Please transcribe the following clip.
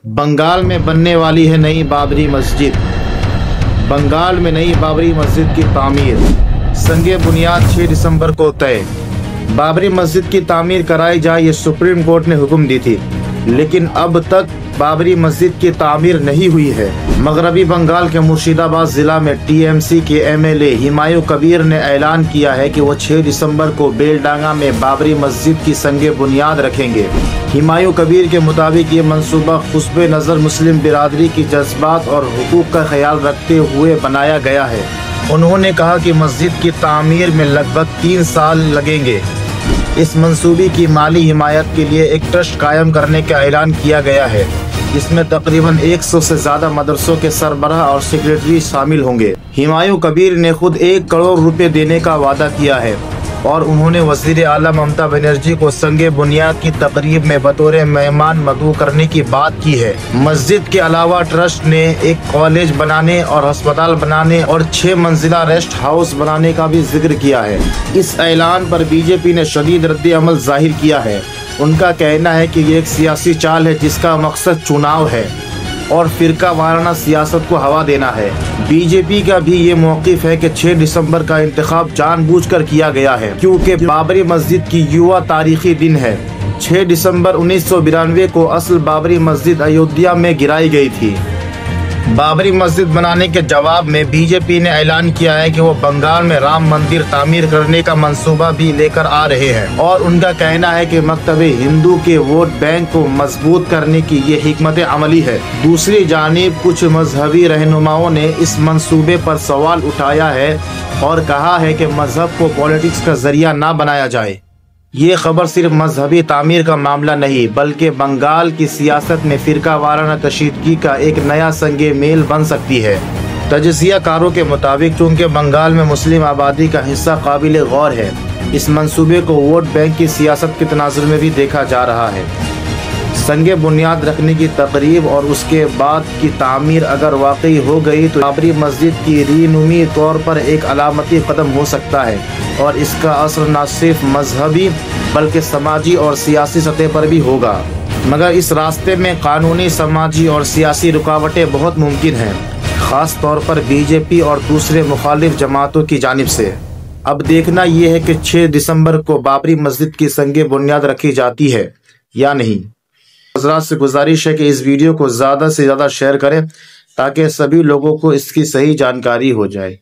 बंगाल में बनने वाली है नई बाबरी मस्जिद। बंगाल में नई बाबरी मस्जिद की तामीर, संगे बुनियाद 6 दिसंबर को तय। बाबरी मस्जिद की तामीर कराई जाए, ये सुप्रीम कोर्ट ने हुक्म दी थी, लेकिन अब तक बाबरी मस्जिद की तामीर नहीं हुई है। मगरबी बंगाल के मुर्शिदाबाद जिला में टीएमसी के एमएलए हिमायू कबीर ने ऐलान किया है कि वो 6 दिसंबर को बेलडांगा में बाबरी मस्जिद की संगे बुनियाद रखेंगे। हिमायू कबीर के मुताबिक ये मंसूबा खुस्बे नज़र मुस्लिम बिरादरी की जज्बात और हुकूक का ख्याल रखते हुए बनाया गया है। उन्होंने कहा कि मस्जिद की तामीर में लगभग 3 साल लगेंगे। इस मंसूबे की माली हिमायत के लिए एक ट्रस्ट कायम करने का ऐलान किया गया है, जिसमें तकरीबन 100 से ज़्यादा मदरसों के सरबराह और सेक्रेटरी शामिल होंगे। हिमायू कबीर ने खुद 1 करोड़ रुपए देने का वादा किया है और उन्होंने वज़ीर आला ममता बनर्जी को संगे बुनियाद की तकरीब में बतौर मेहमान मदऊ करने की बात की है। मस्जिद के अलावा ट्रस्ट ने एक कॉलेज बनाने और अस्पताल बनाने और 6 मंजिला रेस्ट हाउस बनाने का भी जिक्र किया है। इस ऐलान पर बीजेपी ने शदीद रद्द अमल जाहिर किया है। उनका कहना है कि ये एक सियासी चाल है जिसका मकसद चुनाव है और फिरका वाराना सियासत को हवा देना है। बीजेपी का भी ये मौक़िफ़ है कि 6 दिसंबर का इंतखाब जानबूझकर किया गया है, क्योंकि बाबरी मस्जिद की युवा तारीखी दिन है। 6 दिसंबर 1992 को असल बाबरी मस्जिद अयोध्या में गिराई गई थी। बाबरी मस्जिद बनाने के जवाब में बीजेपी ने ऐलान किया है कि वो बंगाल में राम मंदिर तामीर करने का मंसूबा भी लेकर आ रहे हैं और उनका कहना है कि मकतबे हिंदू के वोट बैंक को मजबूत करने की ये हिकमत अमली है। दूसरी जानिब कुछ मजहबी रहनुमाओं ने इस मंसूबे पर सवाल उठाया है और कहा है कि मजहब को पॉलिटिक्स का जरिया ना बनाया जाए। ये खबर सिर्फ मजहबी तामीर का मामला नहीं, बल्कि बंगाल की सियासत में फिरका वाराना कशीदगी का एक नया संगे मेल बन सकती है। तजज़िया कारों के मुताबिक चूँकि बंगाल में मुस्लिम आबादी का हिस्सा काबिल गौर है, इस मंसूबे को वोट बैंक की सियासत के तनाजुर में भी देखा जा रहा है। संगे बुनियाद रखने की तकरीब और उसके बाद की तामीर अगर वाकई हो गई तो बाबरी मस्जिद की रीनुमी तौर पर एक अलामती कदम हो सकता है और इसका असर न सिर्फ मजहबी बल्कि समाजी और सियासी सतह पर भी होगा। मगर इस रास्ते में कानूनी, समाजी और सियासी रुकावटें बहुत मुमकिन हैं, ख़ास तौर पर बीजेपी और दूसरे मुखालिफ जमातों की जानिब से। अब देखना यह है कि 6 दिसंबर को बाबरी मस्जिद की संगे बुनियाद रखी जाती है या नहीं। हज़रात से गुजारिश है कि इस वीडियो को ज़्यादा से ज़्यादा शेयर करें ताकि सभी लोगों को इसकी सही जानकारी हो जाए।